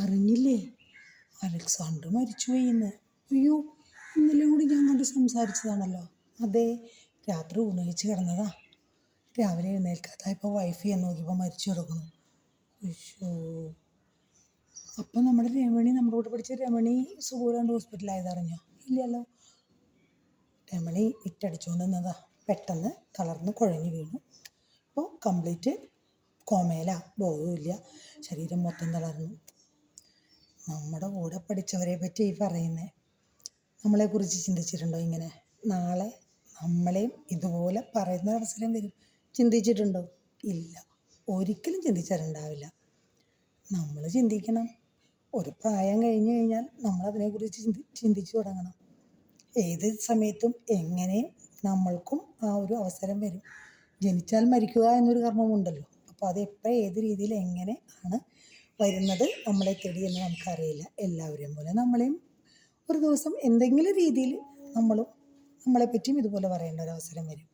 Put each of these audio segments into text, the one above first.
അറിഞ്ഞില്ലേ, അലക്സാണ്ടർ മരിച്ചുപോയി ഇന്ന്. അയ്യോ, ഇന്നലെയും കൂടി ഞാൻ കണ്ട് സംസാരിച്ചതാണല്ലോ. അതെ, രാത്രി ഊണ് കഴിച്ച് കിടന്നതാ. രാവിലെ എഴുന്നേൽക്കാതായപ്പോൾ വൈഫ് ചെയ്യാൻ നോക്കിയപ്പോൾ മരിച്ചു കിടക്കുന്നു. അയ്യോ, അപ്പം നമ്മുടെ രമണി, നമ്മുടെ കൂടെ പഠിച്ച രമണി സുഖമില്ലാണ്ട് ഹോസ്പിറ്റലായത് അറിഞ്ഞോ? ഇല്ലല്ലോ. രമണി ഇറ്റടിച്ചുകൊണ്ട് നിന്നതാ, പെട്ടെന്ന് തളർന്ന് കുഴഞ്ഞു വീണു. ഇപ്പോൾ കംപ്ലീറ്റ് കോമയില, ബോധവുമില്ല, ശരീരം മൊത്തം തളർന്നു. നമ്മുടെ കൂടെ പഠിച്ചവരെ പറ്റി ഈ പറയുന്നത്. നമ്മളെക്കുറിച്ച് ചിന്തിച്ചിട്ടുണ്ടോ ഇങ്ങനെ? നാളെ നമ്മളെയും ഇതുപോലെ പറയുന്ന അവസരം വരും. ചിന്തിച്ചിട്ടുണ്ടോ? ഇല്ല, ഒരിക്കലും ചിന്തിച്ചിട്ടുണ്ടാവില്ല. നമ്മൾ ചിന്തിക്കണം. ഒരു പ്രായം കഴിഞ്ഞ് കഴിഞ്ഞാൽ നമ്മളതിനെക്കുറിച്ച് ചിന്തിച്ചു തുടങ്ങണം. ഏത് സമയത്തും എങ്ങനെ നമ്മൾക്കും ആ ഒരു അവസരം വരും. ജനിച്ചാൽ മരിക്കുക എന്നൊരു കർമ്മമുണ്ടല്ലോ. അപ്പോൾ അത് എപ്പോൾ ഏത് രീതിയിൽ എങ്ങനെ ആണ് വരുന്നത് നമ്മളെ തേടി എന്ന് നമുക്കറിയില്ല. എല്ലാവരെയും പോലെ നമ്മളെയും ഒരു ദിവസം എന്തെങ്കിലും രീതിയിൽ നമ്മളെപ്പറ്റിയും ഇതുപോലെ പറയേണ്ട ഒരു അവസരം വരും.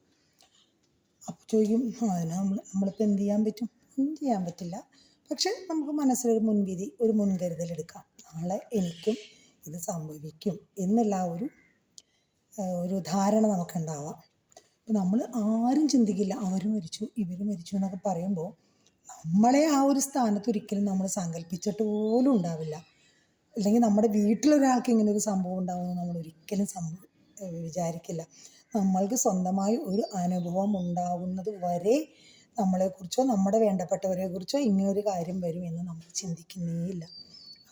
അപ്പോൾ ചോദിക്കും, അതിന് നമ്മളിപ്പോൾ എന്ത് ചെയ്യാൻ പറ്റും? ഒന്നും ചെയ്യാൻ പറ്റില്ല. പക്ഷെ നമുക്ക് മനസ്സിലൊരു മുൻവിധി, ഒരു മുൻകരുതൽ എടുക്കാം. നാളെ എനിക്കും ഇത് സംഭവിക്കും എന്നുള്ള ഒരു ധാരണ നമുക്കുണ്ടാവാം. അപ്പം നമ്മൾ ആരും ചിന്തിക്കില്ല അവർ മരിച്ചു ഇവർ മരിച്ചു എന്നൊക്കെ പറയുമ്പോൾ നമ്മളെ ആ ഒരു സ്ഥാനത്ത് ഒരിക്കലും നമ്മൾ സങ്കല്പിച്ചിട്ട് പോലും ഉണ്ടാവില്ല. അല്ലെങ്കിൽ നമ്മുടെ വീട്ടിലൊരാൾക്ക് ഇങ്ങനെ ഒരു സംഭവം ഉണ്ടാവുമെന്ന് നമ്മൾ ഒരിക്കലും വിചാരിക്കില്ല. നമ്മൾക്ക് സ്വന്തമായി ഒരു അനുഭവം ഉണ്ടാവുന്നത് വരെ നമ്മളെക്കുറിച്ചോ നമ്മുടെ വേണ്ടപ്പെട്ടവരെ കുറിച്ചോ ഇങ്ങനൊരു കാര്യം വരും എന്ന് നമ്മൾ ചിന്തിക്കുന്നേയില്ല.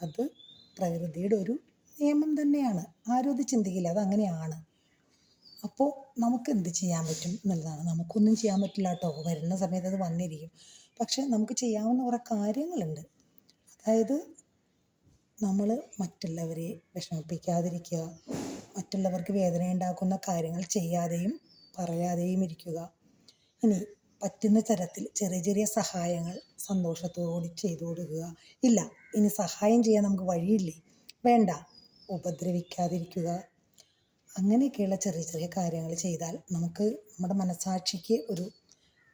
അത് പ്രകൃതിയുടെ ഒരു നിയമം തന്നെയാണ്. ആരും അത് ചിന്തിക്കില്ല, അതങ്ങനെയാണ്. അപ്പോൾ നമുക്ക് എന്ത് ചെയ്യാൻ പറ്റും എന്നുള്ളതാണ്. നമുക്കൊന്നും ചെയ്യാൻ പറ്റില്ല കേട്ടോ, വരുന്ന സമയത്ത് അത് വന്നിരിക്കും. പക്ഷെ നമുക്ക് ചെയ്യാവുന്ന കുറേ കാര്യങ്ങളുണ്ട്. അതായത് നമ്മൾ മറ്റുള്ളവരെ വിഷമിപ്പിക്കാതിരിക്കുക, മറ്റുള്ളവർക്ക് വേദന ഉണ്ടാക്കുന്ന കാര്യങ്ങൾ ചെയ്യാതെയും പറയാതെയും ഇരിക്കുക. ഇനി പറ്റുന്ന തരത്തിൽ ചെറിയ ചെറിയ സഹായങ്ങൾ സന്തോഷത്തോടുകൂടി ചെയ്തു കൊടുക്കുക. ഇല്ല, ഇനി സഹായം ചെയ്യാൻ നമുക്ക് വഴിയില്ലേ, വേണ്ട, ഉപദ്രവിക്കാതിരിക്കുക. അങ്ങനെയൊക്കെയുള്ള ചെറിയ ചെറിയ കാര്യങ്ങൾ ചെയ്താൽ നമുക്ക് നമ്മുടെ മനസാക്ഷിക്ക് ഒരു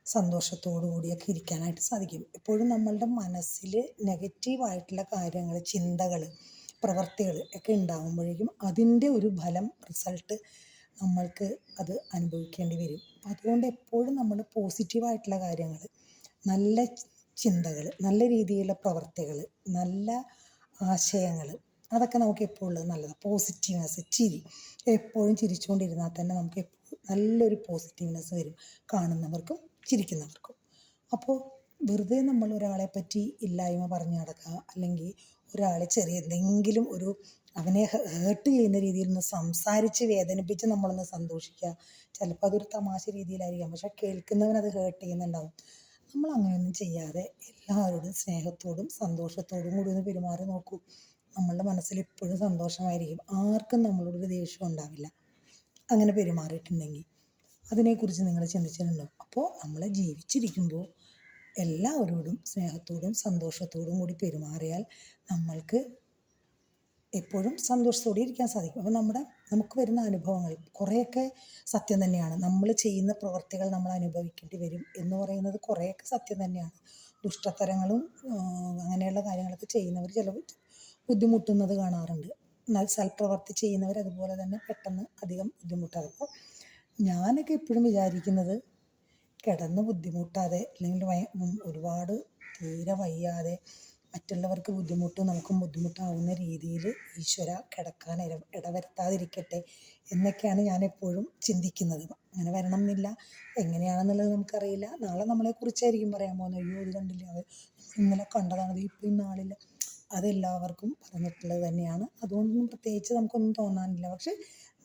സന്തോഷത്തോടു കൂടിയൊക്കെ ഇരിക്കാനായിട്ട് സാധിക്കും. എപ്പോഴും നമ്മളുടെ മനസ്സിൽ നെഗറ്റീവായിട്ടുള്ള കാര്യങ്ങൾ, ചിന്തകൾ, പ്രവർത്തികൾ ഒക്കെ ഉണ്ടാകുമ്പോഴേക്കും അതിൻ്റെ ഒരു ഫലം, റിസൾട്ട് നമ്മൾക്ക് അത് അനുഭവിക്കേണ്ടി വരും. അപ്പം അതുകൊണ്ട് എപ്പോഴും നമ്മൾ പോസിറ്റീവായിട്ടുള്ള കാര്യങ്ങൾ, നല്ല ചിന്തകൾ, നല്ല രീതിയിലുള്ള പ്രവർത്തികൾ, നല്ല ആശയങ്ങൾ, അതൊക്കെ നമുക്ക് എപ്പോഴും ഉള്ളത് നല്ലതാണ്. പോസിറ്റീവ്നെസ്, ചിരി, എപ്പോഴും ചിരിച്ചുകൊണ്ടിരുന്നാൽ തന്നെ നമുക്ക് നല്ലൊരു പോസിറ്റീവ്നെസ് വരും, കാണുന്നവർക്കും ചിരിക്കുന്നവർക്കും. അപ്പോൾ വെറുതെ നമ്മൾ ഒരാളെ പറ്റി ഇല്ലായ്മ പറഞ്ഞു നടക്കുക, അല്ലെങ്കിൽ ഒരാളെ ചെറിയ എന്തെങ്കിലും അവനെ ഹേർട്ട് ചെയ്യുന്ന രീതിയിൽ ഒന്ന് സംസാരിച്ച് വേദനിപ്പിച്ച് നമ്മളൊന്ന് സന്തോഷിക്കുക. ചിലപ്പോൾ അതൊരു തമാശ രീതിയിലായിരിക്കാം, പക്ഷെ കേൾക്കുന്നവനത് ഹേർട്ട് ചെയ്യുന്നുണ്ടാവും. നമ്മൾ അങ്ങനെയൊന്നും ചെയ്യാതെ എല്ലാവരോടും സ്നേഹത്തോടും സന്തോഷത്തോടും കൂടി ഒന്ന് പെരുമാറി നോക്കൂ. നമ്മളുടെ മനസ്സിൽ എപ്പോഴും സന്തോഷമായിരിക്കും. ആർക്കും നമ്മളോടൊരു ദേഷ്യം ഉണ്ടാവില്ല അങ്ങനെ പെരുമാറിയിട്ടുണ്ടെങ്കിൽ. അതിനെക്കുറിച്ച് നിങ്ങൾ ചിന്തിച്ചിട്ടുണ്ടോ? അപ്പോൾ നമ്മൾ ജീവിച്ചിരിക്കുമ്പോൾ എല്ലാവരോടും സ്നേഹത്തോടും സന്തോഷത്തോടും കൂടി പെരുമാറിയാൽ നമ്മൾക്ക് എപ്പോഴും സന്തോഷത്തോടെ ഇരിക്കാൻ സാധിക്കും. അപ്പോൾ നമുക്ക് വരുന്ന അനുഭവങ്ങൾ കുറേയൊക്കെ സത്യം തന്നെയാണ്. നമ്മൾ ചെയ്യുന്ന പ്രവർത്തികൾ നമ്മൾ അനുഭവിക്കേണ്ടി വരും എന്ന് പറയുന്നത് കുറേയൊക്കെ സത്യം തന്നെയാണ്. ദുഷ്ടത്തരങ്ങളും അങ്ങനെയുള്ള കാര്യങ്ങളൊക്കെ ചെയ്യുന്നവർ ചിലവ് ബുദ്ധിമുട്ടുന്നത് കാണാറുണ്ട്. എന്നാൽ സൽപ്രവർത്തി ചെയ്യുന്നവർ അതുപോലെ തന്നെ പെട്ടെന്ന് അധികം ബുദ്ധിമുട്ടാകും. അപ്പോൾ ഞാനൊക്കെ എപ്പോഴും വിചാരിക്കുന്നത്, കിടന്ന് ബുദ്ധിമുട്ടാതെ അല്ലെങ്കിൽ ഒരുപാട് തീരെ വയ്യാതെ മറ്റുള്ളവർക്ക് ബുദ്ധിമുട്ട് നമുക്കും ബുദ്ധിമുട്ടാവുന്ന രീതിയിൽ ഈശ്വര കിടക്കാൻ ഇടവരുത്താതിരിക്കട്ടെ എന്നൊക്കെയാണ് ഞാൻ എപ്പോഴും ചിന്തിക്കുന്നത്. അങ്ങനെ വരണം എന്നില്ല, എങ്ങനെയാണെന്നുള്ളത് നമുക്കറിയില്ല. നാളെ നമ്മളെക്കുറിച്ചായിരിക്കും പറയാൻ പോകുന്നത്. അയ്യോ ഇത് കണ്ടില്ല, അത് ഇന്നലെ കണ്ടതാണത്, ഇപ്പോൾ ഇന്നാളില്ല. അതെല്ലാവർക്കും പറഞ്ഞിട്ടുള്ളത് തന്നെയാണ്. അതുകൊണ്ടൊന്നും പ്രത്യേകിച്ച് നമുക്കൊന്നും തോന്നാനില്ല. പക്ഷെ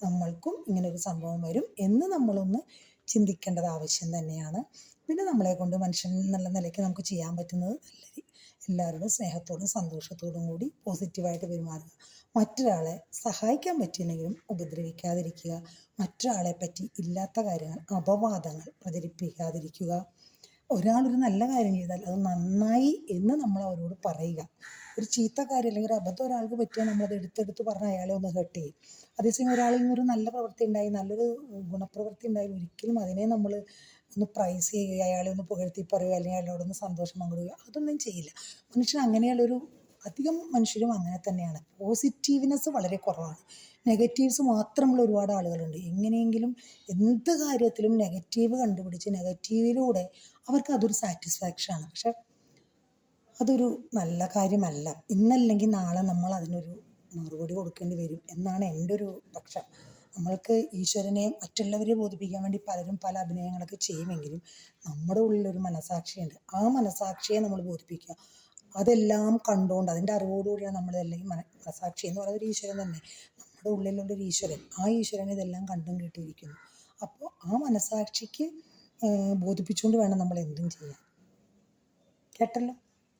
നമ്മൾക്കും ഇങ്ങനൊരു സംഭവം വരും എന്ന് നമ്മളൊന്ന് ചിന്തിക്കേണ്ടത് ആവശ്യം തന്നെയാണ്. പിന്നെ നമ്മളെ കൊണ്ട് മനുഷ്യൻ എന്നുള്ള നിലയ്ക്ക് നമുക്ക് ചെയ്യാൻ പറ്റുന്നത് എല്ലാവരോടും സ്നേഹത്തോടും സന്തോഷത്തോടും കൂടി പോസിറ്റീവായിട്ട് പെരുമാറുക. മറ്റൊരാളെ സഹായിക്കാൻ പറ്റിയില്ലെങ്കിലും ഉപദ്രവിക്കാതിരിക്കുക. മറ്റൊരാളെ പറ്റി ഇല്ലാത്ത കാര്യങ്ങൾ, അപവാദങ്ങൾ പ്രചരിപ്പിക്കാതിരിക്കുക. ഒരാളൊരു നല്ല കാര്യം ചെയ്താൽ അത് നന്നായി എന്ന് നമ്മൾ അവരോട് പറയുക. ഒരു ചീത്ത കാര്യം അല്ലെങ്കിൽ ഒരു അബദ്ധം ഒരാൾക്ക് പറ്റിയാൽ നമ്മളത് എടുത്തെടുത്ത് പറഞ്ഞ് അയാളെ ഒന്ന് ഹേർട്ട് ചെയ്യും. അതേസമയം ഒരാളിൽ നിന്നൊരു നല്ല പ്രവൃത്തി ഉണ്ടായി, നല്ലൊരു ഗുണപ്രവൃത്തി ഉണ്ടായാലും ഒരിക്കലും അതിനെ നമ്മൾ ഒന്ന് പ്രൈസ് ചെയ്യുക, അയാളെ ഒന്ന് പുകഴ്ത്തി പറയുക, അല്ലെങ്കിൽ അയാളോടൊന്ന് സന്തോഷം പങ്കിടുക, അതൊന്നും ചെയ്യില്ല. മനുഷ്യൻ അങ്ങനെയുള്ളൊരു അധികം മനുഷ്യരും അങ്ങനെ തന്നെയാണ്. പോസിറ്റീവ്നെസ് വളരെ കുറവാണ്. നെഗറ്റീവ്സ് മാത്രമുള്ള ഒരുപാട് ആളുകളുണ്ട്. എങ്ങനെയെങ്കിലും എന്ത് കാര്യത്തിലും നെഗറ്റീവ് കണ്ടുപിടിച്ച് നെഗറ്റീവിലൂടെ അവർക്ക് അതൊരു സാറ്റിസ്ഫാക്ഷനാണ്. പക്ഷെ അതൊരു നല്ല കാര്യമല്ല. ഇന്നല്ലെങ്കിൽ നാളെ നമ്മൾ അതിനൊരു മറുപടി കൊടുക്കേണ്ടി വരും എന്നാണ് എൻ്റെ ഒരു പക്ഷം. നമ്മൾക്ക് ഈശ്വരനെ മറ്റുള്ളവരെ ബോധിപ്പിക്കാൻ വേണ്ടി പലരും പല അഭിനയങ്ങളൊക്കെ ചെയ്യുമെങ്കിലും നമ്മുടെ ഉള്ളിലൊരു മനസാക്ഷിയുണ്ട്. ആ മനസാക്ഷിയെ നമ്മൾ ബോധിപ്പിക്കുക. അതെല്ലാം കണ്ടുകൊണ്ട് അതിൻ്റെ അറിവോടുകൂടിയാണ് നമ്മളെല്ലാം മനസാക്ഷി എന്ന് പറയുന്നത് ഒരു ഈശ്വരൻ തന്നെ. നമ്മുടെ ഉള്ളിലുള്ളൊരു ഈശ്വരൻ, ആ ഈശ്വരൻ ഇതെല്ലാം കണ്ടും കേട്ടിരിക്കുന്നു. അപ്പോൾ ആ മനസാക്ഷിക്ക് ബോധിപ്പിച്ചുകൊണ്ട് വേണം നമ്മൾ എന്തും ചെയ്യാൻ. കേട്ടല്ലോ.